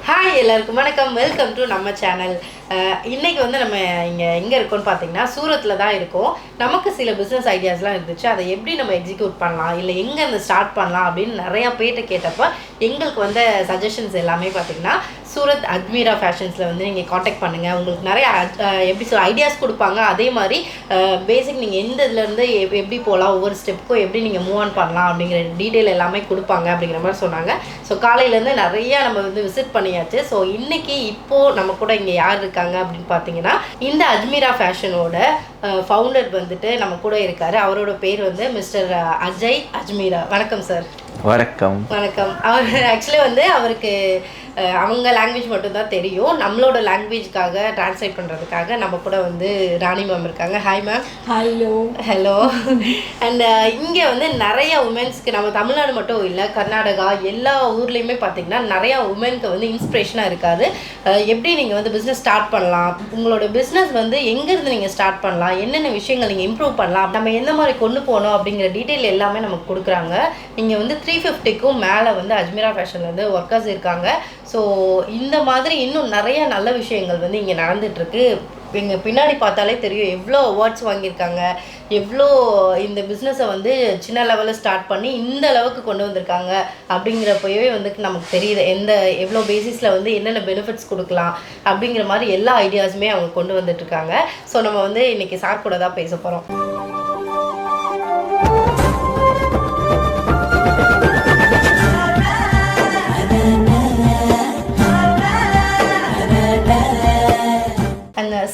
Hi எல்லாருக்கும் வணக்கம், welcome to நம்ம சேனல். இன்றைக்கி வந்து நம்ம இங்கே எங்கே இருக்கோம்னு பார்த்தீங்கன்னா சூரத்தில் தான் இருக்கோம். நமக்கு சில பிஸ்னஸ் ஐடியாஸ்லாம் இருந்துச்சு, அதை எப்படி நம்ம எக்ஸிக்யூட் பண்ணலாம், இல்லை எங்கேருந்து ஸ்டார்ட் பண்ணலாம் அப்படின்னு நிறையா பேர்கிட்ட கேட்டப்போ எங்களுக்கு வந்த சஜஷன்ஸ் எல்லாமே பார்த்திங்கன்னா சூரத் அஜ்மீரா ஃபேஷன்ஸில் வந்து நீங்கள் காண்டாக்ட் பண்ணுங்கள். உங்களுக்கு நிறைய எப்படி சொல்ல ஐடியாஸ் கொடுப்பாங்க. அதே மாதிரி பேசிக் நீங்கள் எந்த இதுலேருந்து எப்படி போகலாம், ஒவ்வொரு ஸ்டெப்புக்கும் எப்படி நீங்கள் மூவ் ஆன் பண்ணலாம் அப்படிங்கிற டீட்டெயில் எல்லாமே கொடுப்பாங்க அப்படிங்கிற மாதிரி சொன்னாங்க. ஸோ காலையிலேருந்து நிறையா நம்ம வந்து விசிட் பண்ணியாச்சு. ஸோ இன்றைக்கி இப்போது நம்ம கூட இங்கே யார் இருக்காங்க அப்படின்னு பார்த்தீங்கன்னா இந்த அஜ்மீரா ஃபேஷனோட ஃபவுண்டர் வந்துட்டு நம்ம கூட இருக்கார். அவரோட பேர் வந்து மிஸ்டர் அஜய் அஜ்மீரா. வணக்கம் சார். வணக்கம். வணக்கம். அவர் ஆக்சுவலி வந்து அவருக்கு அவங்க லாங்குவேஜ் மட்டும்தான் தெரியும். நம்மளோட லாங்குவேஜ்க்காக ட்ரான்ஸ்லேட் பண்ணுறதுக்காக நம்ம கூட வந்து ராணி மேம் இருக்காங்க. Hi ma'am. Hello. Hello. And இங்கே வந்து நிறைய உமன்ஸ்க்கு, நம்ம தமிழ்நாடு மட்டும் இல்லை, கர்நாடகா எல்லா ஊர்லேயுமே பார்த்திங்கன்னா நிறையா உமனுக்கு வந்து இன்ஸ்பிரேஷனாக இருக்காது. எப்படி நீங்கள் வந்து பிஸ்னஸ் ஸ்டார்ட் பண்ணலாம், உங்களோட பிஸ்னஸ் வந்து எங்கேருந்து நீங்கள் ஸ்டார்ட் பண்ணலாம், என்னென்ன விஷயங்கள் நீங்கள் இம்ப்ரூவ் பண்ணலாம், நம்ம எந்த மாதிரி கொண்டு போகணும் அப்படிங்கிற டீட்டெயில் எல்லாமே நமக்கு கொடுக்குறாங்க. நீங்கள் வந்து 350க்கும் மேலே வந்து அஜ்மீரா ஃபேஷனில் வந்து ஒர்க்கர்ஸ் இருக்காங்க. ஸோ இந்த மாதிரி இன்னும் நிறைய நல்ல விஷயங்கள் வந்து இங்கே நடந்துகிட்ருக்கு. எங்கள் பின்னாடி பார்த்தாலே தெரியும் எவ்வளோ அவார்ட்ஸ் வாங்கியிருக்காங்க, எவ்வளோ இந்த பிஸ்னஸை வந்து சின்ன லெவலில் ஸ்டார்ட் பண்ணி இந்த அளவுக்கு கொண்டு வந்திருக்காங்க அப்படிங்கிறப்பவே வந்து நமக்கு தெரியுது எவ்வளோ பேசிஸில் வந்து என்னென்ன பெனிஃபிட்ஸ் கொடுக்கலாம் அப்படிங்கிற மாதிரி எல்லா ஐடியாஸுமே அவங்க கொண்டு வந்துட்டுருக்காங்க. ஸோ நம்ம வந்து இன்றைக்கி சார் கூட தான் பேச போகிறோம்.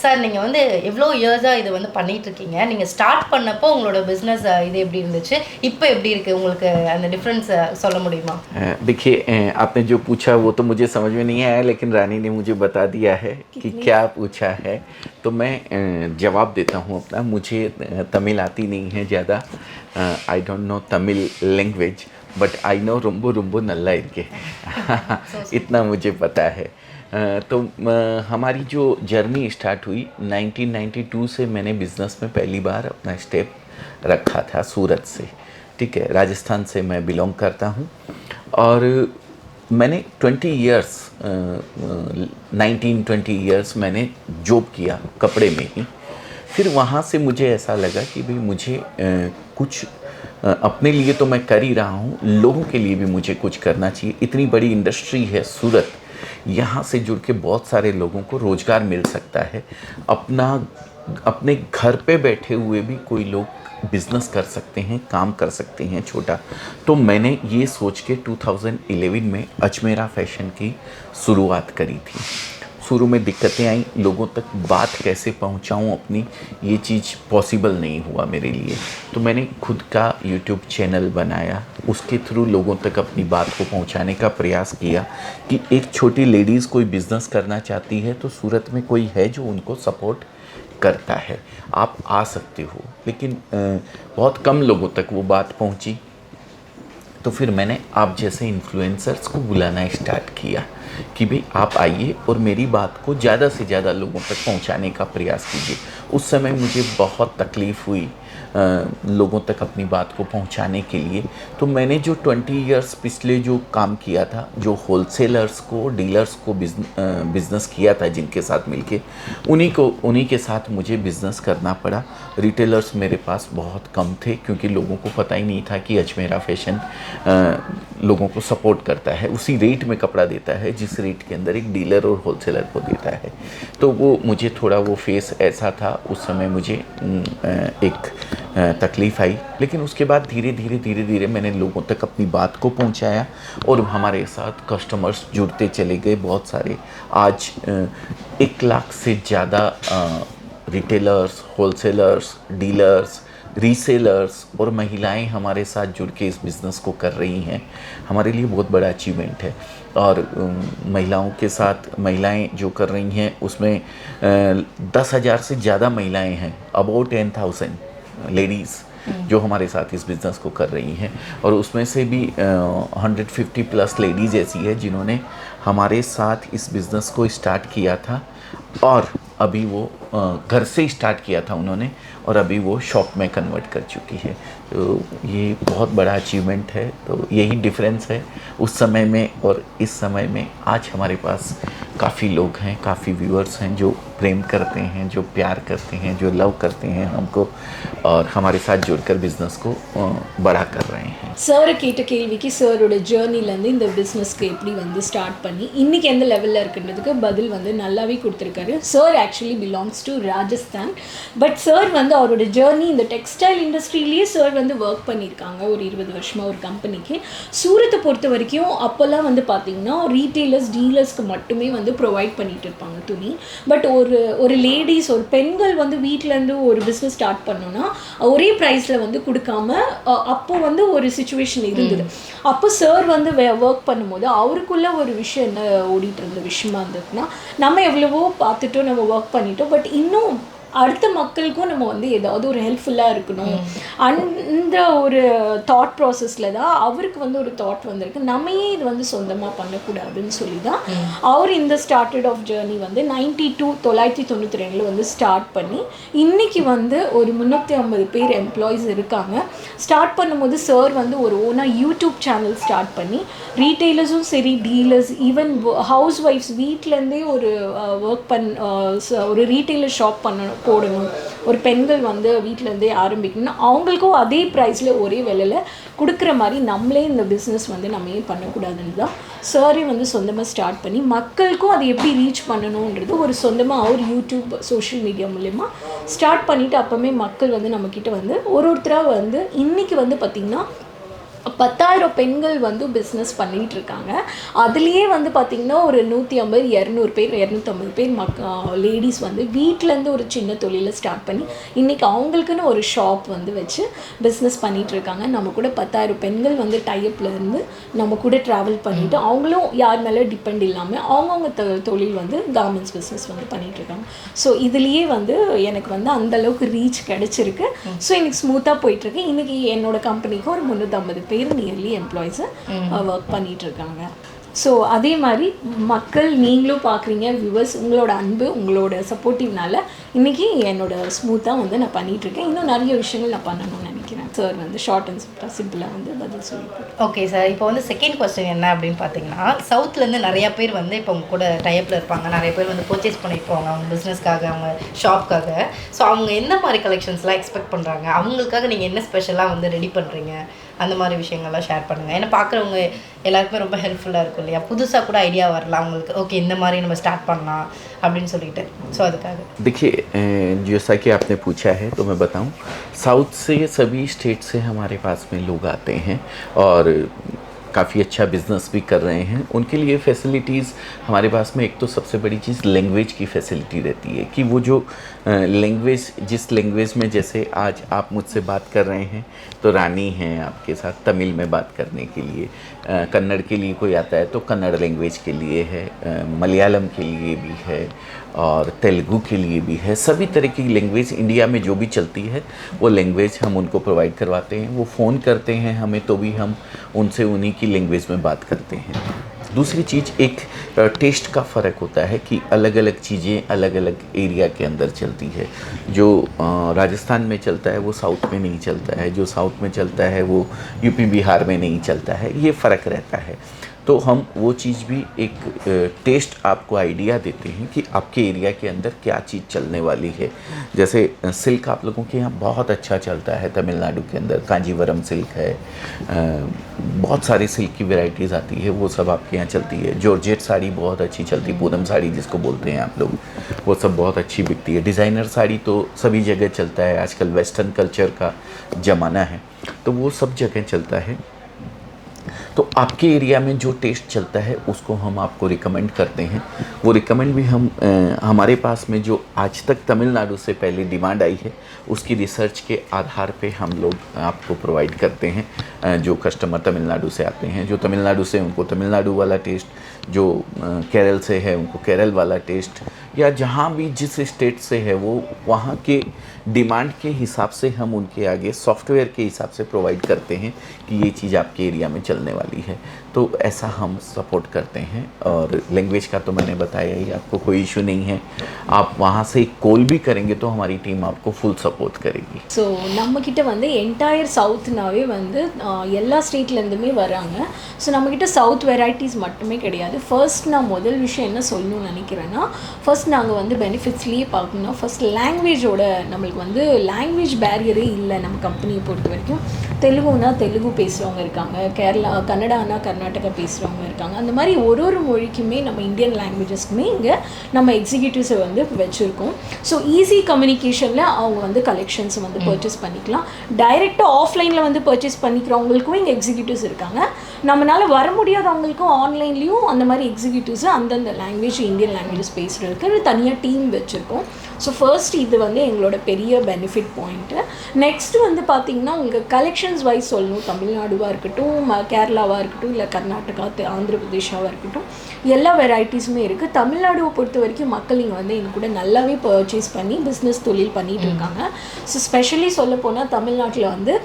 சார், நீங்கள் வந்து எவ்வளோ இயர்ஸாக இது வந்து பண்ணிகிட்ருக்கீங்க? நீங்கள் ஸ்டார்ட் பண்ணப்போ உங்களோட பிஸ்னஸ் இது எப்படி இருந்துச்சு, இப்போ எப்படி இருக்குது, உங்களுக்கு அந்த डिफरेंस சொல்ல முடியுமா? देखिए, आपने जो पूछा वो तो मुझे समझ में नहीं आया, लेकिन रानी ने मुझे बता दिया है कि क्या पूछा है, तो मैं जवाब देता हूँ अपना। मुझे तमिल आती नहीं है ज़्यादा, I don't know Tamil language, but I know रुम्बो रुम्बो नल्ला इनके इतना मुझे पता है। तो हमारी जो जर्नी स्टार्ट हुई 1992 से, मैंने बिज़नेस में पहली बार अपना स्टेप रखा था सूरत से। ठीक है, राजस्थान से मैं बिलोंग करता हूँ और मैंने 19-20 ईयर्स मैंने जॉब किया कपड़े में ही। फिर वहाँ से मुझे ऐसा लगा कि भाई मुझे कुछ अपने लिए तो मैं कर ही रहा हूँ, लोगों के लिए भी मुझे कुछ करना चाहिए। इतनी बड़ी इंडस्ट्री है सूरत, यहाँ से जुड़ के बहुत सारे लोगों को रोज़गार मिल सकता है। अपने घर पे बैठे हुए भी कोई लोग बिज़नेस कर सकते हैं, काम कर सकते हैं छोटा। तो मैंने ये सोच के 2011 में अजमेरा फैशन की शुरुआत करी थी। शुरू में दिक्कतें आई, लोगों तक बात कैसे पहुंचाऊं अपनी, ये चीज़ पॉसिबल नहीं हुआ मेरे लिए। तो मैंने खुद का यूट्यूब चैनल बनाया, उसके थ्रू लोगों तक अपनी बात को पहुंचाने का प्रयास किया कि एक छोटी लेडीज़ कोई बिज़नेस करना चाहती है तो सूरत में कोई है जो उनको सपोर्ट करता है, आप आ सकते हो। लेकिन बहुत कम लोगों तक वो बात पहुंची। तो फिर मैंने आप जैसे इन्फ्लुएंसर्स को बुलाना स्टार्ट किया कि भाई आप आइए और मेरी बात को ज़्यादा से ज़्यादा लोगों तक पहुंचाने का प्रयास कीजिए। उस समय मुझे बहुत तकलीफ़ हुई लोगों तक अपनी बात को पहुंचाने के लिए। तो मैंने जो 20 इयर्स पिछले जो काम किया था, जो होलसेलर्स को, डीलर्स को बिज़नेस किया था जिनके साथ मिलके, उन्हीं के साथ मुझे बिज़नेस करना पड़ा। रिटेलर्स मेरे पास बहुत कम थे क्योंकि लोगों को पता ही नहीं था कि अजमेरा फैशन लोगों को सपोर्ट करता है, उसी रेट में कपड़ा देता है जिस रेट के अंदर एक डीलर और होलसेलर को देता है। तो वो मुझे थोड़ा वो फेस ऐसा था, उस समय मुझे एक तकलीफ़ आई। लेकिन उसके बाद धीरे धीरे मैंने लोगों तक अपनी बात को पहुंचाया और हमारे साथ कस्टमर्स जुड़ते चले गए बहुत सारे। आज 1 लाख से ज़्यादा रिटेलर्स, होलसेलर्स, डीलर्स, रीसेलर्स और महिलाएं हमारे साथ जुड़ के इस बिज़नेस को कर रही हैं। हमारे लिए बहुत बड़ा अचीवमेंट है। और महिलाओं के साथ महिलाएं जो कर रही हैं उसमें 10,000 से ज़्यादा महिलाएं हैं, अबाउट 10,000 लेडीज़ जो हमारे साथ इस बिज़नेस को कर रही हैं। और उसमें से भी 150 प्लस लेडीज़ ऐसी है जिन्होंने हमारे साथ इस बिज़नेस को स्टार्ट किया था और अभी वो घर से ही स्टार्ट किया था उन्होंने और अभी वो शॉप में कन्वर्ट कर चुकी है। तो ये बहुत बड़ा अचीवमेंट है। तो यही डिफरेंस है उस समय में और इस समय में। आज हमारे पास काफ़ी लोग हैं, काफ़ी व्यूअर्स हैं जो प्रेम करते हैं, जो प्यार करते हैं, जो लव करते हैं हमको और हमारे साथ जुड़कर बिज़नेस को बड़ा कर रहे हैं। சாரை கேட்ட கேள்விக்கு சாரோட ஜேர்னிலேருந்து இந்த பிஸ்னஸ்க்கு எப்படி வந்து ஸ்டார்ட் பண்ணி இன்றைக்கி எந்த லெவலில் இருக்குன்றதுக்கு பதில் வந்து நல்லாவே கொடுத்துருக்காரு. Sir actually belongs to Rajasthan. But sir வந்து அவரோட ஜேர்னி இந்த டெக்ஸ்டைல் இண்டஸ்ட்ரியிலேயே சார் வந்து ஒர்க் பண்ணியிருக்காங்க ஒரு 20 வருஷமாக ஒரு கம்பெனிக்கு. சூரத்தை பொறுத்த வரைக்கும் அப்போல்லாம் வந்து பார்த்திங்கன்னா ரீட்டெயிலர்ஸ் டீலர்ஸ்க்கு மட்டுமே வந்து ப்ரொவைட் பண்ணிகிட்டு இருப்பாங்க துணி. பட் ஒரு லேடிஸ் ஒரு பெண்கள் வந்து வீட்டிலேருந்து ஒரு பிஸ்னஸ் ஸ்டார்ட் பண்ணோன்னா ஒரே ப்ரைஸில் வந்து கொடுக்காம அப்போது வந்து ஒரு சிச்சுவேஷன் இருந்தது. அப்போ சார் வந்து ஒர்க் பண்ணும்போது அவருக்குள்ள ஒரு விஷயம் என்ன ஓடிட்டு இருந்த விஷயமா இருந்ததுன்னா, நம்ம எவ்வளவோ பார்த்துட்டோம், நம்ம ஒர்க் பண்ணிட்டோம், பட் இன்னும் அடுத்த மக்களுக்கும் நம்ம வந்து ஏதாவது ஒரு ஹெல்ப்ஃபுல்லாக இருக்கணும். அந்த ஒரு தாட் ப்ராசஸில் தான் அவருக்கு வந்து ஒரு தாட் வந்திருக்கு, நம்ம ஏன் இது வந்து சொந்தமாக பண்ணக்கூடாதுன்னு சொல்லி தான் அவர் இந்த ஸ்டார்டட் ஆஃப் ஜேர்னி வந்து 1992 வந்து ஸ்டார்ட் பண்ணி இன்றைக்கி வந்து ஒரு 350 பேர் எம்ப்ளாயீஸ் இருக்காங்க. ஸ்டார்ட் பண்ணும்போது சார் வந்து ஒரு ஓனாக யூடியூப் சேனல் ஸ்டார்ட் பண்ணி ரீட்டெயிலர்ஸும் சரி டீலர்ஸ் ஈவன் ஹவுஸ் ஒய்ஃப்ஸ் வீட்டிலேருந்தே ஒரு ஒர்க் ஒரு ரீட்டெயிலர் ஷாப் போடணும், ஒரு பெண்கள் வந்து வீட்டிலேருந்தே ஆரம்பிக்கணும், அவங்களுக்கும் அதே ப்ரைஸில் ஒரே விலையில் கொடுக்குற மாதிரி நம்மளே இந்த பிஸ்னஸ் வந்து நம்ம ஏன் பண்ணக்கூடாதுன்னு தான் சாரே வந்து சொந்தமாக ஸ்டார்ட் பண்ணி மக்களுக்கும் அதை எப்படி ரீச் பண்ணணுன்றது ஒரு சொந்தமாக அவர் யூடியூப் சோஷியல் மீடியா மூலமா ஸ்டார்ட் பண்ணிவிட்டு அப்போவுமே மக்கள் வந்து நம்மக்கிட்ட வந்து ஒருத்தராக வந்து இன்றைக்கி வந்து பார்த்திங்கன்னா 10,000 பெண்கள் வந்து பிஸ்னஸ் பண்ணிகிட்டு இருக்காங்க. அதுலேயே வந்து பார்த்திங்கன்னா ஒரு 150 200 பேர் 250 பேர் லேடிஸ் வந்து வீட்டிலேருந்து ஒரு சின்ன தொழிலை ஸ்டார்ட் பண்ணி இன்றைக்கி அவங்களுக்குன்னு ஒரு ஷாப் வந்து வச்சு பிஸ்னஸ் பண்ணிகிட்டு இருக்காங்க. நம்ம கூட 10,000 பெண்கள் வந்து டைப்பில் இருந்து நம்ம கூட ட்ராவல் பண்ணிவிட்டு அவங்களும் யார் மேலே டிபெண்ட் இல்லாமல் அவங்கவுங்க தொழில் வந்து கார்மெண்ட்ஸ் பிஸ்னஸ் வந்து பண்ணிகிட்ருக்காங்க. ஸோ இதுலேயே வந்து எனக்கு வந்து அந்தளவுக்கு ரீச் கிடச்சிருக்கு. ஸோ எனக்கு ஸ்மூத்தாக போயிட்டுருக்கு. இன்றைக்கி என்னோடய கம்பெனிக்கு ஒரு 350 பேர் நியர்லி எம்ப்ளாயிஸை ஒர்க் பண்ணிகிட்டு இருக்காங்க. ஸோ அதே மாதிரி மக்கள் நீங்களும் பார்க்குறீங்க, வியூவர்ஸ் உங்களோட அன்பு உங்களோட சப்போர்ட்டிவ்னால இன்றைக்கி என்னோட ஸ்மூத்தாக வந்து நான் பண்ணிகிட்ருக்கேன். இன்னும் நிறைய விஷயங்கள் நான் பண்ணணும்னு நினைக்கிறேன். சார் வந்து ஷார்ட் அண்ட் சிம்பிளாக வந்து பதில் சொல்லியிருக்கேன். ஓகே சார், இப்போ வந்து செகண்ட் கொஸ்டின் என்ன அப்படின்னு பார்த்தீங்கன்னா, சவுத்துலேருந்து நிறையா பேர் வந்து இப்போ உங்க கூட டைப்பில் இருப்பாங்க, நிறைய பேர் வந்து பர்ச்சேஸ் பண்ணிட்டு போவாங்க அவங்க பிஸ்னஸ்க்காக, அவங்க ஷாப்க்காக. ஸோ அவங்க எந்த மாதிரி கலெக்ஷன்ஸ்லாம் எக்ஸ்பெக்ட் பண்ணுறாங்க, அவங்களுக்காக நீங்கள் என்ன ஸ்பெஷலாக வந்து ரெடி பண்ணுறீங்க, அந்த மாதிரி விஷயங்கள்லாம் ஷேர் பண்ணுங்கள். ஏன்னா பார்க்குறவங்க எல்லாருக்குமே ரொம்ப ஹெல்ப்ஃபுல்லாக இருக்கும் இல்லையா, புதுசாக கூட ஐடியா வரலாம் அவங்களுக்கு, ஓகே இந்த மாதிரி நம்ம ஸ்டார்ட் பண்ணலாம் அப்படின்னு சொல்லிட்டு. ஸோ அதுக்காக देखिए जैसा कि आपने पूछा है तो मैं बताऊं, साउथ से सभी स्टेट से हमारे पास में लोग आते हैं और काफ़ी अच्छा बिज़नेस भी कर रहे हैं। उनके लिए फैसिलिटीज़ हमारे पास में एक तो सबसे बड़ी चीज़ लैंग्वेज की फैसिलिटी रहती है कि वो जो लैंग्वेज जिस लैंग्वेज में, जैसे आज आप मुझसे बात कर रहे हैं तो रानी हैं आपके साथ तमिल में बात करने के लिए, कन्नड़ के लिए कोई आता है तो कन्नड़ लैंग्वेज के लिए है, मलयालम के लिए भी है और तेलुगु के लिए भी है। सभी तरह की लैंग्वेज इंडिया में जो भी चलती है वो लैंग्वेज हम उनको प्रोवाइड करवाते हैं। वो फ़ोन करते हैं हमें तो भी हम उनसे उन्हीं की लैंग्वेज में बात करते हैं। दूसरी चीज़, एक टेस्ट का फ़र्क होता है कि अलग अलग चीज़ें अलग अलग एरिया के अंदर चलती है। जो राजस्थान में चलता है वो साउथ में नहीं चलता है, जो साउथ में चलता है वो यूपी बिहार में नहीं चलता है, ये फ़र्क रहता है। तो हम वो चीज़ भी एक टेस्ट आपको आइडिया देते हैं कि आपके एरिया के अंदर क्या चीज़ चलने वाली है। जैसे सिल्क आप लोगों के यहाँ बहुत अच्छा चलता है, तमिलनाडु के अंदर कांजीवरम सिल्क है, बहुत सारी सिल्क की वैरायटीज़ आती है, वो सब आपके यहाँ चलती है। जॉर्जेट साड़ी बहुत अच्छी चलती है, पूनम साड़ी जिसको बोलते हैं आप लोग, वो सब बहुत अच्छी बिकती है। डिज़ाइनर साड़ी तो सभी जगह चलता है, आजकल वेस्टर्न कल्चर का ज़माना है तो वो सब जगह चलता है। तो आपके एरिया में जो टेस्ट चलता है उसको हम आपको रिकमेंड करते हैं। वो रिकमेंड भी हम हमारे पास में जो आज तक तमिलनाडु से पहले डिमांड आई है उसकी रिसर्च के आधार पे हम लोग आपको प्रोवाइड करते हैं। जो कस्टमर तमिलनाडु से आते हैं, जो तमिलनाडु से उनको तमिलनाडु वाला टेस्ट, जो केरल से है उनको केरल वाला टेस्ट, या जहाँ भी जिस स्टेट से है वो वहाँ के डिमांड के हिसाब से हम उनके आगे सॉफ्टवेयर के हिसाब से प्रोवाइड करते हैं कि ये चीज़ आपके एरिया में चलने वाली है। तो ऐसा हम सपोर्ट करते हैं। और लैंग्वेज का तो मैंने बताया ही, आपको कोई इशू नहीं है। आप वहाँ से कॉल भी करेंगे तो हमारी टीम आपको फुल सपोर्ट करेगी। ஸோ நம்மக்கிட்ட வந்து என்டையர் சவுத்னாவே வந்து எல்லா ஸ்டேட்லேருந்துமே வராங்க. ஸோ நம்மக்கிட்ட சவுத் வெரைட்டிஸ் மட்டுமே கிடையாது. ஃபர்ஸ்ட் நான் முதல் விஷயம் என்ன சொல்லணும்னு நினைக்கிறேன்னா, ஃபர்ஸ்ட் நாங்கள் வந்து பெனிஃபிட்ஸ்லேயே பார்க்கணும்னா ஃபர்ஸ்ட் லாங்குவேஜோட நம்மளுக்கு வந்து லாங்குவேஜ் பேரியரே இல்லை. நம்ம கம்பெனியை பொறுத்த வரைக்கும் தெலுங்குனா தெலுங்கு பேசுகிறவங்க இருக்காங்க, கன்னடானா கர்நாடகா பேசுகிறவங்க இருக்காங்க. அந்த மாதிரி ஒரு மொழிக்குமே நம்ம இந்தியன் லாங்குவேஜஸ்க்குமே இங்கே நம்ம எக்ஸிக்யூட்டிவ்ஸை வந்து வச்சுருக்கோம். ஸோ ஈஸி கம்யூனிகேஷனில் அவங்க வந்து கலெக்ஷன்ஸை வந்து பர்ச்சேஸ் பண்ணிக்கலாம். டைரெக்டாக ஆஃப்லைனில் வந்து பர்ச்சேஸ் பண்ணிக்கிறவங்களுக்கும் இங்கே எக்ஸிக்யூட்டிவ்ஸ் இருக்காங்க. நம்மளால் வர முடியாதவங்களுக்கும் ஆன்லைன்லேயும் அந்த மாதிரி எக்ஸிக்யூட்டிவ்ஸை அந்தந்த லாங்குவேஜ் இந்தியன் லாங்குவேஜஸ் பேசுகிறதுக்கு தனியாக டீம் வச்சுருக்கோம். ஸோ ஃபர்ஸ்ட் இது வந்து எங்களோட பெரிய பெனிஃபிட் பாயிண்ட்டு. நெக்ஸ்ட்டு வந்து பார்த்திங்கன்னா உங்கள் கலெக்ஷன்ஸ் வைஸ் சொல்லணும். தமிழ்நாடுவாக இருக்கட்டும், கேரளாவாக இருக்கட்டும், இல்லை கர்நாடகா, ஆந்திர பிரதேஷாவாக இருக்கட்டும், எல்லா வெரைட்டிஸுமே இருக்குது. தமிழ்நாடுவை பொறுத்த வரைக்கும் மக்கள் இங்கே வந்து எங்கள் கூட நல்லாவே பர்ச்சேஸ் பண்ணி பிஸ்னஸ் தொழில் பண்ணிகிட்டு இருக்காங்க. ஸோ ஸ்பெஷலி சொல்ல போனால் தமிழ்நாட்டில் வந்து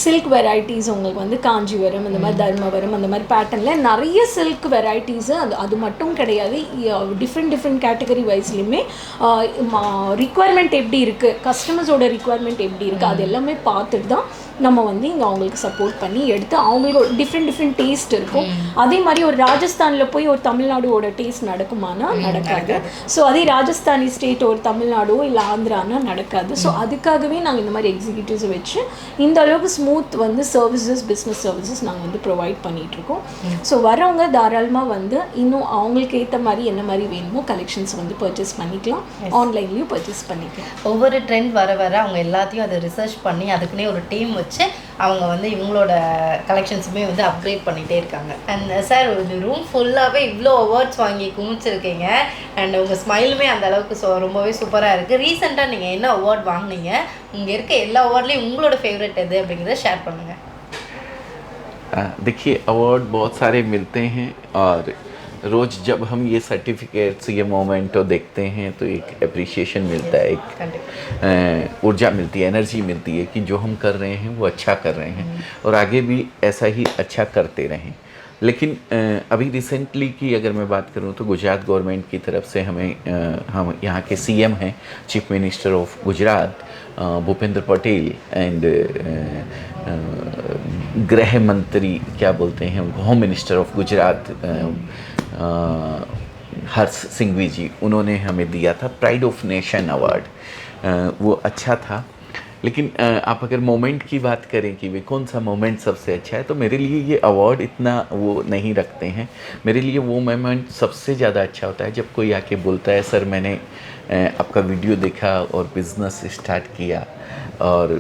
சில்க் வெரைட்டிஸ் உங்களுக்கு வந்து காஞ்சிவரம், இந்த மாதிரி தர்மவரம், அந்த மாதிரி பேட்டர்னில் நிறைய சில்க் வெரைட்டிஸு அது மட்டும் கிடையாது. டிஃப்ரெண்ட் கேட்டகரி வைஸ்லையுமே ரிக்குவயர்மெண்ட் எப்படி இருக்குது, கஸ்டமர்ஸோட ரிக்குவயர்மெண்ட் எப்படி இருக்குது, அது எல்லாமே பார்த்துட்டு தான் நம்ம வந்து இங்கே அவங்களுக்கு சப்போர்ட் பண்ணி எடுத்து அவங்களுக்கு ஒரு டிஃப்ரெண்ட் டேஸ்ட் இருக்கும். அதே மாதிரி ஒரு ராஜஸ்தானில் போய் ஒரு தமிழ்நாடுவோட டேஸ்ட் நடக்குமானா நடக்காது. ஸோ அதே ராஜஸ்தானி ஸ்டேட் ஒரு தமிழ்நாடோ இல்லை ஆந்திரானா நடக்காது. ஸோ அதுக்காகவே நாங்கள் இந்த மாதிரி எக்ஸிக்யூட்டிவ்ஸை வச்சு இந்த அளவுக்கு ஸ்மூத் வந்து சர்வீசஸ், பிஸ்னஸ் சர்வீசஸ் நாங்கள் வந்து ப்ரொவைட் பண்ணிகிட்ருக்கோம். ஸோ வரவங்க தாராளமாக வந்து இன்னும் அவங்களுக்கு ஏற்ற மாதிரி என்ன மாதிரி வேணுமோ கலெக்ஷன்ஸ் வந்து பர்ச்சேஸ் பண்ணிக்கலாம், ஆன்லைன்லேயும் பர்ச்சேஸ் பண்ணிக்கலாம். ஒவ்வொரு ட்ரெண்ட் வர அவங்க எல்லாத்தையும் அதை ரிசர்ச் பண்ணி அதுக்குன்னே ஒரு டீம் வச்சு அவங்க வந்து இவங்களோட கலெக்ஷன்ஸுமே வந்து அப்கிரேட் பண்ணிகிட்டே இருக்காங்க. அண்ட் சார், ஒரு ரூம் ஃபுல்லாகவே இவ்வளோ அவார்ட்ஸ் வாங்கி குமிச்சிருக்கீங்க. அண்ட் உங்கள் ஸ்மைலுமே அந்த அளவுக்கு ரொம்பவே சூப்பராக இருக்குது. ரீசெண்டாக நீங்கள் என்ன அவார்ட் வாங்கினீங்க, இங்கே இருக்க எல்லா அவார்ட்லேயும் உங்களோட ஃபேவரட் எது அப்படிங்கிறத ஷேர் பண்ணுங்கள். देखिए, अवार्ड बहुत सारे मिलते हैं और रोज़ जब हम ये सर्टिफिकेट्स, ये मोमेंटो देखते हैं तो एक अप्रिशिएशन मिलता है, एक ऊर्जा मिलती है, एनर्जी मिलती है कि जो हम कर रहे हैं वो अच्छा कर रहे हैं और आगे भी ऐसा ही अच्छा करते रहें। लेकिन अभी रिसेंटली की अगर मैं बात करूं तो गुजरात गवर्नमेंट की तरफ से हम यहाँ के सीएम हैं, chief minister of Gujarat Bhupendra Patel and गृह मंत्री क्या बोलते हैं, होम मिनिस्टर ऑफ गुजरात हर्ष सिंघवी जी, उन्होंने हमें दिया था प्राइड ऑफ नेशन अवार्ड। वो अच्छा था। लेकिन आप अगर मोमेंट की बात करें कि वे कौन सा मोमेंट सबसे अच्छा है, तो मेरे लिए ये अवार्ड इतना वो नहीं रखते हैं। मेरे लिए वो मोमेंट सबसे ज़्यादा अच्छा होता है जब कोई आके बोलता है, सर मैंने आपका वीडियो देखा और बिज़नेस स्टार्ट किया और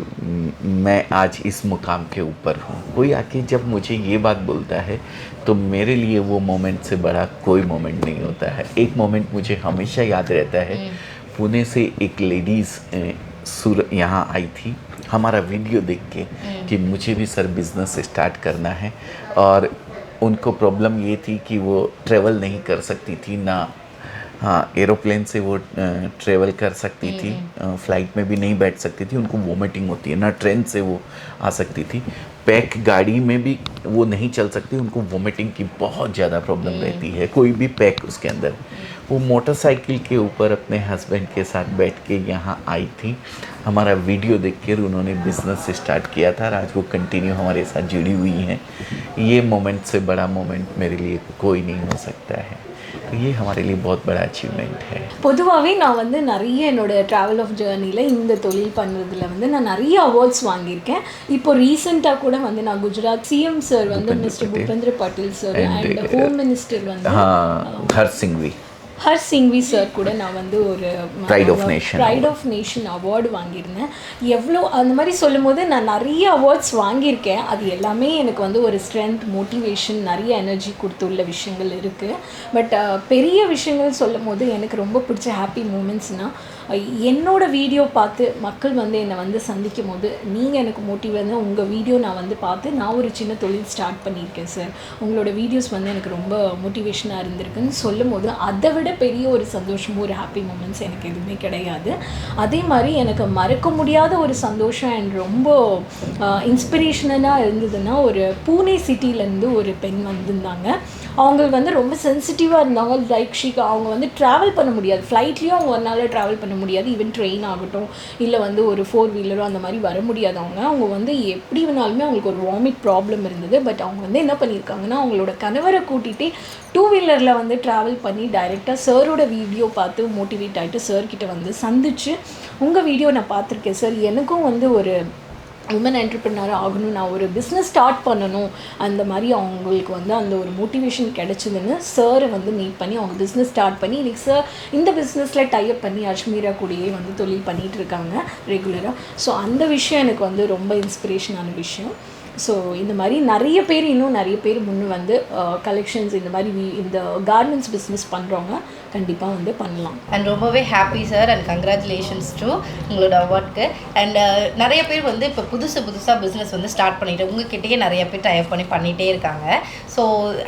मैं आज इस मुकाम के ऊपर हूँ। कोई आके जब मुझे ये बात बोलता है तो मेरे लिए वो मोमेंट से बड़ा कोई मोमेंट नहीं होता है। एक मोमेंट मुझे हमेशा याद रहता है। पुणे से एक लेडीज़ यहाँ आई थी हमारा वीडियो देख के कि मुझे भी सर बिज़नेस स्टार्ट करना है, और उनको प्रॉब्लम ये थी कि वो ट्रैवल नहीं कर सकती थी ना, हाँ एरोप्लेन से वो ट्रैवल कर सकती थी, फ़्लाइट में भी नहीं बैठ सकती थी, उनको वोमिटिंग होती है ना, ट्रेन से वो आ सकती थी, पैक गाड़ी में भी वो नहीं चल सकती, उनको वोमिटिंग की बहुत ज़्यादा प्रॉब्लम रहती है, कोई भी पैक उसके अंदर। वो मोटरसाइकिल के ऊपर अपने हस्बैंड के साथ बैठ के यहाँ आई थी, हमारा वीडियो देख कर उन्होंने बिज़नेस स्टार्ट किया था और आज वो कंटिन्यू हमारे साथ जुड़ी हुई हैं। ये मोमेंट से बड़ा मोमेंट मेरे लिए कोई नहीं हो सकता है। तो ये हमारे लिए बहुत बड़ा अचीवमेंट है। பொதுவாகவே நான் வந்து நிறைய என்னோட ட்ராவல் ஆஃப் ஜேர்னியில் இந்த தொழில் பண்ணுறதுல வந்து நான் நிறைய அவார்ட்ஸ் வாங்கியிருக்கேன். இப்போ ரீசெண்டாக கூட வந்து நான் குஜராத் சிஎம் சார் வந்து mister Bhupendra Patel sir and home minister வந்து ஹர்ஷ் சிங்வி சார் கூட நான் வந்து ஒரு ப்ரைட் ஆஃப் நேஷன் அவார்டு வாங்கியிருந்தேன். எவ்வளோ அந்த மாதிரி சொல்லும் போது நான் நிறைய அவார்ட்ஸ் வாங்கியிருக்கேன். அது எல்லாமே எனக்கு வந்து ஒரு ஸ்ட்ரென்த், மோட்டிவேஷன், நிறைய எனர்ஜி கொடுத்துள்ள விஷயங்கள் இருக்குது. பட் பெரிய விஷயங்கள் சொல்லும் போது எனக்கு ரொம்ப பிடிச்ச ஹாப்பி மூமெண்ட்ஸ்னால் என்னோட வீடியோ பார்த்து மக்கள் வந்து என்னை வந்து சந்திக்கும் போது நீங்கள் எனக்கு மோட்டிவ் வந்து உங்கள் வீடியோ நான் வந்து பார்த்து நான் ஒரு சின்ன தொழில் ஸ்டார்ட் பண்ணியிருக்கேன் சார், உங்களோட வீடியோஸ் வந்து எனக்கு ரொம்ப மோட்டிவேஷனாக இருந்திருக்குன்னு சொல்லும் போது அதை விட பெரிய ஒரு சந்தோஷமும் ஒரு ஹாப்பி மூமெண்ட்ஸ் எனக்கு எதுவுமே கிடையாது. அதே மாதிரி எனக்கு மறக்க முடியாத ஒரு சந்தோஷம் அண்ட் ரொம்ப இன்ஸ்பிரேஷனலாக இருந்ததுன்னா, ஒரு பூனே சிட்டிலேருந்து ஒரு பெண் வந்திருந்தாங்க. அவங்க வந்து ரொம்ப சென்சிட்டிவாக இருந்தாங்க. லைக் அவங்க வந்து ட்ராவல் பண்ண முடியாது, ஃப்ளைட்லேயும் அவங்க ஒரு நாள் ட்ராவல் பண்ண முடியாது, ஈவன் ட்ரெயின் ஆகட்டும் இல்லை வந்து ஒரு 4-வீலரோ அந்த மாதிரி வர முடியாது. அவங்க வந்து எப்படி வேணாலுமே அவங்களுக்கு ஒரு வாமிட் ப்ராப்ளம் இருந்தது. பட் அவங்க வந்து என்ன பண்ணியிருக்காங்கன்னா, அவங்களோட கணவரை கூட்டிகிட்டு 2-வீலரில் வந்து ட்ராவல் பண்ணி டைரெக்டாக சாரோட வீடியோ பார்த்து மோட்டிவேட் ஆகிட்டு சார்கிட்ட வந்து சந்திச்சு, உங்கள் வீடியோ நான் பார்த்துருக்கேன் சார், எனக்கும் வந்து ஒரு உமன் என்டர்பிரினர் ஆகணும், நான் ஒரு பிஸ்னஸ் ஸ்டார்ட் பண்ணணும், அந்த மாதிரி அவங்களுக்கு வந்து அந்த ஒரு மோட்டிவேஷன் கிடச்சிதுன்னு சாரை வந்து மீட் பண்ணி அவங்க பிஸ்னஸ் ஸ்டார்ட் பண்ணி இன்றைக்கி சார் இந்த பிஸ்னஸில் டைப் பண்ணி அஜ்மீரா கூடயே வந்து தொழில் பண்ணிகிட்டு இருக்காங்க ரெகுலராக. ஸோ அந்த விஷயம் எனக்கு வந்து ரொம்ப இன்ஸ்பிரேஷனான விஷயம். ஸோ இந்த மாதிரி இன்னும் நிறைய பேர் முன்னே வந்து கலெக்ஷன்ஸ் இந்த மாதிரி இந்த கார்மெண்ட்ஸ் பிஸ்னஸ் பண்ணுறவங்க கண்டிப்பாக வந்து பண்ணலாம். அண்ட் ரொம்பவே happy sir and congratulations to உங்களோட அவார்ட்க்கு. அண்ட் நிறைய பேர் வந்து இப்போ புதுசாக பிஸ்னஸ் வந்து ஸ்டார்ட் பண்ணிட்டு உங்ககிட்டயே நிறைய பேர் டைப் பண்ணிகிட்டே இருக்காங்க. ஸோ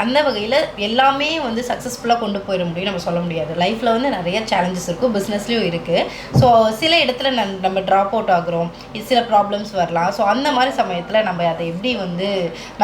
அந்த வகையில் எல்லாமே வந்து சக்ஸஸ்ஃபுல்லாக கொண்டு போயிட முடியும் நம்ம சொல்ல முடியாது. லைஃப்பில் வந்து நிறைய சேலஞ்சஸ் இருக்கும், பிஸ்னஸ்லேயும் இருக்குது. ஸோ சில இடத்துல நம்ம ட்ராப் அவுட் ஆகுறோம், சில ப்ராப்ளம்ஸ் வரலாம். ஸோ அந்த மாதிரி சமயத்தில் நம்ம அதை எப்படி வந்து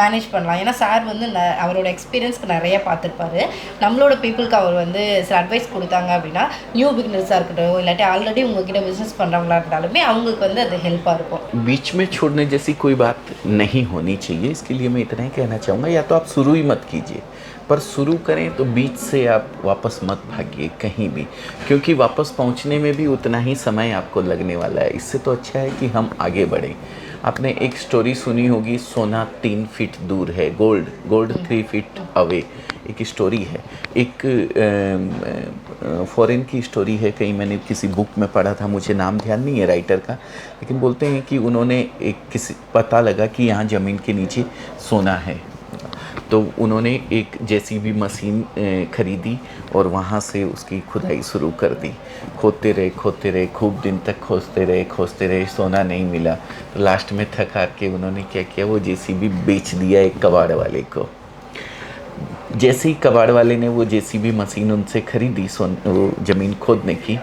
மேனேஜ் பண்ணலாம்? ஏன்னா சார் வந்து அவரோட எக்ஸ்பீரியன்ஸ்க்கு நிறைய பார்த்துருப்பாரு. நம்மளோட பீப்புளுக்கு அவர் வந்து சில அட்வைஸ் கொடுத்தாங்க அப்படின்னா, நியூ பிகினர்ஸாக இருக்கட்டும் இல்லாட்டி ஆல்ரெடி உங்ககிட்ட பிஸ்னஸ் பண்ணுறவங்களா இருந்தாலுமே அவங்களுக்கு வந்து அது ஹெல்ப்பாக இருக்கும். बीच में छोड़ने जैसी कोई बात नहीं होनी चाहिए, इसके लिए मैं इतना ही कहना चाहूँगा, या तो आप शुरू ही मत कीजिए, पर शुरू करें तो बीच से आप वापस मत भागिए कहीं भी, क्योंकि वापस पहुंचने में भी उतना ही समय आपको लगने वाला है. इससे तो अच्छा है कि हम आगे बढ़ें. आपने एक स्टोरी सुनी होगी, सोना 3 फीट दूर है, गोल्ड 3 फीट अवे. एक स्टोरी है, एक फॉरेन की स्टोरी है, कहीं मैंने किसी बुक में पढ़ा था, मुझे नाम ध्यान नहीं है राइटर का, लेकिन बोलते हैं कि उन्होंने पता लगा कि यहाँ ज़मीन के नीचे सोना है, तो उन्होंने एक जेसीबी मशीन ख़रीदी और वहाँ से उसकी खुदाई शुरू कर दी. खोदते रहे, खूब दिन तक खोजते रहे, सोना नहीं मिला. तो लास्ट में थक हार के उन्होंने क्या किया, वो जेसीबी बेच दिया एक कबाड़ वाले को. जैसे ही कबाड़ वाले ने वो जेसीबी मशीन उनसे ख़रीदी वो ज़मीन खोदने की,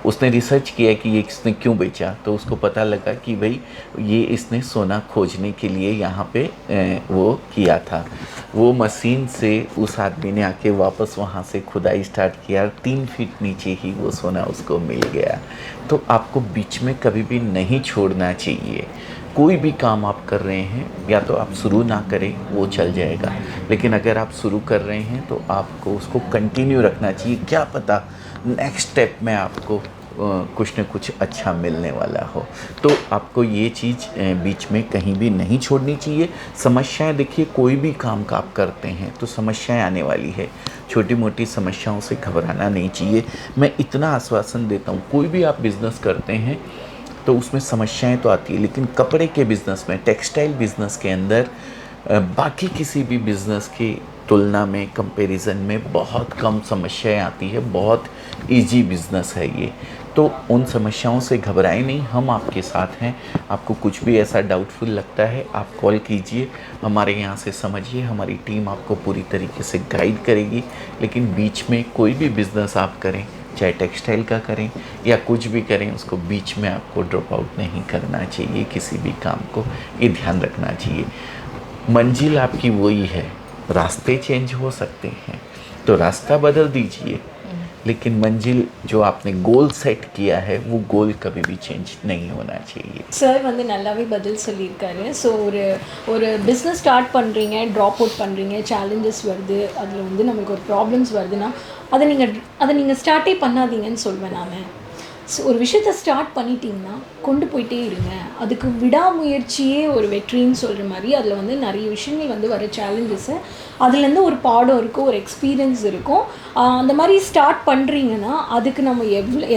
उसने रिसर्च किया कि ये इसने क्यों बेचा. तो उसको पता लगा कि भाई ये इसने सोना खोजने के लिए यहाँ पे वो किया था. वो मशीन से उस आदमी ने आके वापस वहाँ से खुदाई स्टार्ट किया, 3 फीट नीचे ही वो सोना उसको मिल गया. तो आपको बीच में कभी भी नहीं छोड़ना चाहिए. कोई भी काम आप कर रहे हैं, या तो आप शुरू ना करें, वो चल जाएगा, लेकिन अगर आप शुरू कर रहे हैं तो आपको उसको कंटिन्यू रखना चाहिए. क्या पता नेक्स्ट स्टेप में आपको कुछ न कुछ अच्छा मिलने वाला हो. तो आपको ये चीज़ बीच में कहीं भी नहीं छोड़नी चाहिए. समस्याएं, देखिए कोई भी काम का आप करते हैं तो समस्याएं आने वाली है, छोटी मोटी समस्याओं से घबराना नहीं चाहिए. मैं इतना आश्वासन देता हूँ, कोई भी आप बिज़नेस करते हैं तो उसमें समस्याएं तो आती है, लेकिन कपड़े के बिज़नेस में, टेक्सटाइल बिज़नेस के अंदर बाकी किसी भी बिज़नेस की तुलना में, कंपैरिजन में बहुत कम समस्याएं आती है. बहुत इजी बिज़नेस है ये. तो उन समस्याओं से घबराएं नहीं, हम आपके साथ हैं. आपको कुछ भी ऐसा डाउटफुल लगता है, आप कॉल कीजिए, हमारे यहाँ से समझिए, हमारी टीम आपको पूरी तरीके से गाइड करेगी. लेकिन बीच में कोई भी बिज़नेस आप करें, चाहे टेक्सटाइल का करें या कुछ भी करें, उसको बीच में आपको ड्रॉप आउट नहीं करना चाहिए. किसी भी काम को ये ध्यान रखना चाहिए. मंजिल आपकी वही है, रास्ते चेंज हो सकते हैं तो रास्ता बदल दीजिए, लेकिन मंजिल जो आपने गोल सेट किया है वो गोल कभी भी चेंज नहीं होना चाहिए. சார் வந்து நல்லாவே பதில் சொல்லியிருக்காரு. ஸோ ஒரு பிஸ்னஸ் ஸ்டார்ட் பண்ணுறீங்க, ட்ராப் அவுட் பண்ணுறீங்க, சேலஞ்சஸ் வருது, அதில் வந்து நமக்கு ஒரு ப்ராப்ளம்ஸ் வருதுன்னா அதை நீங்கள் ஸ்டார்ட்டே பண்ணாதீங்கன்னு சொல்வேன் நான். ஸோ ஒரு விஷயத்தை ஸ்டார்ட் பண்ணிட்டீங்கன்னா கொண்டு போயிட்டே இருங்க. அதுக்கு விடாமுயற்சியே ஒரு வெற்றின்னு சொல்கிற மாதிரி அதில் வந்து நிறைய விஷயங்கள் வந்து வர சேலஞ்சஸை அதுலேருந்து ஒரு பாடம் இருக்கும், ஒரு எக்ஸ்பீரியன்ஸ் இருக்கும். அந்த மாதிரி ஸ்டார்ட் பண்ணுறீங்கன்னா அதுக்கு நம்ம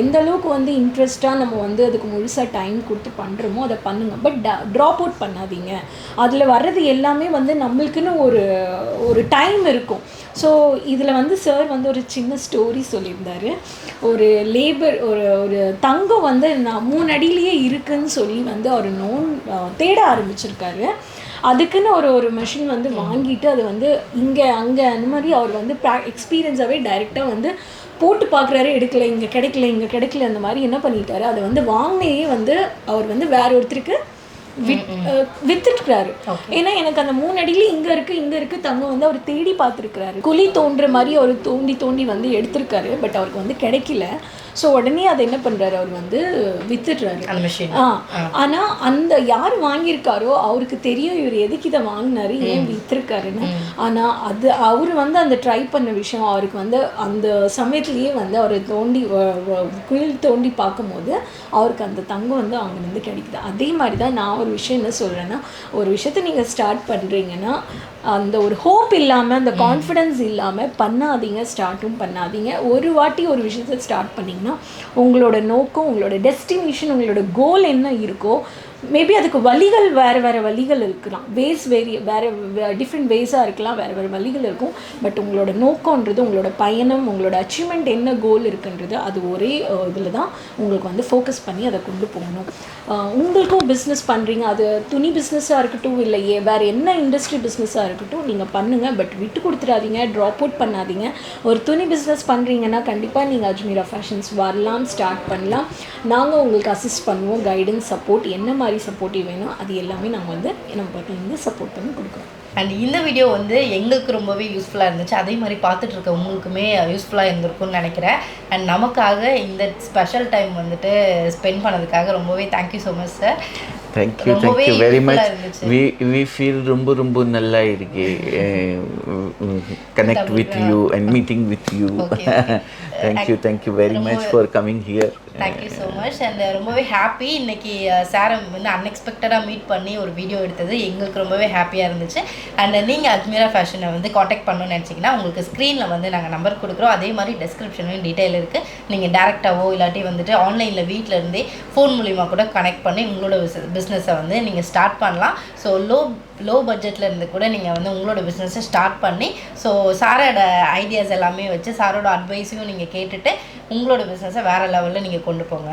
எந்த அளவுக்கு வந்து இன்ட்ரெஸ்ட்டாக நம்ம வந்து அதுக்கு முழுசாக டைம் கொடுத்து பண்ணுறோமோ அதை பண்ணுங்கள். பட் ட்ராப் அவுட் பண்ணாதீங்க. அதில் வர்றது எல்லாமே வந்து நம்மளுக்குன்னு ஒரு டைம் இருக்கும். ஸோ இதில் வந்து சார் வந்து ஒரு சின்ன ஸ்டோரி சொல்லியிருந்தார். ஒரு லேபர் ஒரு தங்கம் வந்து நான் 3 அடியிலேயே இருக்குன்னு சொல்லி வந்து அவர் தேட ஆரம்பிச்சிருக்காரு. அதுக்குன்னு ஒரு மெஷின் வந்து வாங்கிட்டு அது வந்து இங்கே அங்கே அந்த மாதிரி அவர் வந்து எக்ஸ்பீரியன்ஸாகவே டைரெக்டாக வந்து போட்டு பார்க்குறாரு, எடுக்கலை, இங்கே கிடைக்கல அந்த மாதிரி என்ன பண்ணிட்டாரு, அதை வந்து வாங்கினே வந்து அவர் வந்து வேற ஒருத்தருக்கு வித்துட்டுருக்காரு. ஏன்னா எனக்கு அந்த 3 அடியில இங்கே இருக்குது தங்கம் வந்து அவர் தேடி பார்த்துருக்கிறாரு. குழி தோன்ற மாதிரி அவர் தோண்டி வந்து எடுத்திருக்காரு. பட் அவருக்கு வந்து கிடைக்கல. ஸோ உடனே அதை என்ன பண்ணுறாரு, அவர் வந்து வித்துடுறாரு. ஆனால் அந்த யார் வாங்கியிருக்காரோ அவருக்கு தெரியும் இவர் எதுக்கு இதை வாங்கினாரு, ஏன் வித்துருக்காருன்னு. ஆனால் அவர் வந்து அந்த ட்ரை பண்ண விஷயம் அவருக்கு வந்து அந்த சமயத்துலேயே வந்து அவர் குயில் தோண்டி பார்க்கும்போது அவருக்கு அந்த தங்கம் வந்து அங்கேருந்து கிடைக்குது. அதே மாதிரி தான் நான் ஒரு விஷயம் என்ன சொல்கிறேன்னா, ஒரு விஷயத்தை நீங்கள் ஸ்டார்ட் பண்ணுறீங்கன்னா அந்த ஒரு ஹோப் இல்லாமல் அந்த கான்ஃபிடென்ஸ் இல்லாமல் பண்ணாதீங்க, ஸ்டார்ட்டும் பண்ணாதீங்க. ஒரு வாட்டி ஒரு விஷயத்தை ஸ்டார்ட் பண்ணிங்கன்னா உங்களோட நோக்கம், உங்களோட டெஸ்டினேஷன், உங்களோட கோல் என்ன இருக்கோ, மேபி அதுக்கு வழிகள் வேறு வழிகள் இருக்கலாம், வேறு டிஃப்ரெண்ட் வேஸாக இருக்கலாம், வேறு வழிகள் இருக்கும். பட் உங்களோட நோக்கன்றது, உங்களோட பயணம், உங்களோட அச்சீவ்மெண்ட் என்ன கோல் இருக்குன்றது அது ஒரே இதில் தான் உங்களுக்கு வந்து ஃபோக்கஸ் பண்ணி அதை கொண்டு போகணும். உங்களுக்கும் பிஸ்னஸ் பண்ணுறீங்க, அது துணி பிஸ்னஸாக இருக்கட்டும், இல்லை வேறு என்ன இண்டஸ்ட்ரி பிஸ்னஸாக இருக்கட்டும், நீங்கள் பண்ணுங்கள். பட் விட்டு கொடுத்துடாதீங்க, ட்ராப் அவுட் பண்ணாதீங்க. ஒரு துணி பிஸ்னஸ் பண்ணுறீங்கன்னா கண்டிப்பாக நீங்கள் அஜ்மீரா ஃபேஷன்ஸ் வரலாம், ஸ்டார்ட் பண்ணலாம். நாங்கள் உங்களுக்கு அசிஸ்ட் பண்ணுவோம், கைடன்ஸ், சப்போர்ட், என்ன மாதிரி சப்போர்ட்டிவ் வேணும் அது எல்லாமே நாங்கள் வந்து நம்ம பக்கத்துலேருந்து சப்போர்ட் பண்ணி கொடுக்குறோம். அண்ட் இந்த வீடியோ வந்து எங்களுக்கு ரொம்பவே யூஸ்ஃபுல்லாக இருந்துச்சு. அதே மாதிரி பார்த்துட்டு இருக்க உங்களுக்குமே யூஸ்ஃபுல்லாக இருந்திருக்கும்னு நினைக்கிறேன். அண்ட் நமக்காக இந்த ஸ்பெஷல் டைம் வந்துட்டு ஸ்பெண்ட் பண்ணதுக்காக ரொம்பவே thank you so much sir. Thank you very much. We feel ரொம்ப நல்லா இருக்கு connect with you and meeting with you. Thank you very much for coming here. Thank you so much. And ரொம்பவே happy இன்னைக்கு சாரை வந்து அன்எக்ஸ்பெக்டடாக meet பண்ணி ஒரு video எடுத்தது எங்களுக்கு ரொம்பவே ஹாப்பியாக இருந்துச்சு. அண்ட் நீங்கள் அஜ்மீரா ஃபேஷனை வந்து காண்டாக்ட் பண்ணணும்னு நினச்சிங்கன்னா உங்களுக்கு ஸ்க்ரீனில் வந்து நாங்கள் நம்பர் கொடுக்குறோம். அதே மாதிரி டெஸ்கிரிப்ஷன்லையும் டீட்டெயில் இருக்குது. நீங்கள் டேரெக்டாகவோ இல்லாட்டி வந்துட்டு ஆன்லைனில் வீட்டில் இருந்தே ஃபோன் மூலிமா கூட கனெக்ட் பண்ணி உங்களோட பிஸ்னஸை வந்து நீங்கள் ஸ்டார்ட் பண்ணலாம். ஸோ லோ பட்ஜெட்டில் இருந்து கூட நீங்கள் வந்து உங்களோட பிஸ்னஸை ஸ்டார்ட் பண்ணி ஸோ சாரோட ஐடியாஸ் எல்லாமே வச்சு சாரோட அட்வைஸையும் நீங்கள் கேட்டுட்டு உங்களோட பிஸ்னஸை வேறு லெவலில் நீங்கள் கொண்டு போங்க.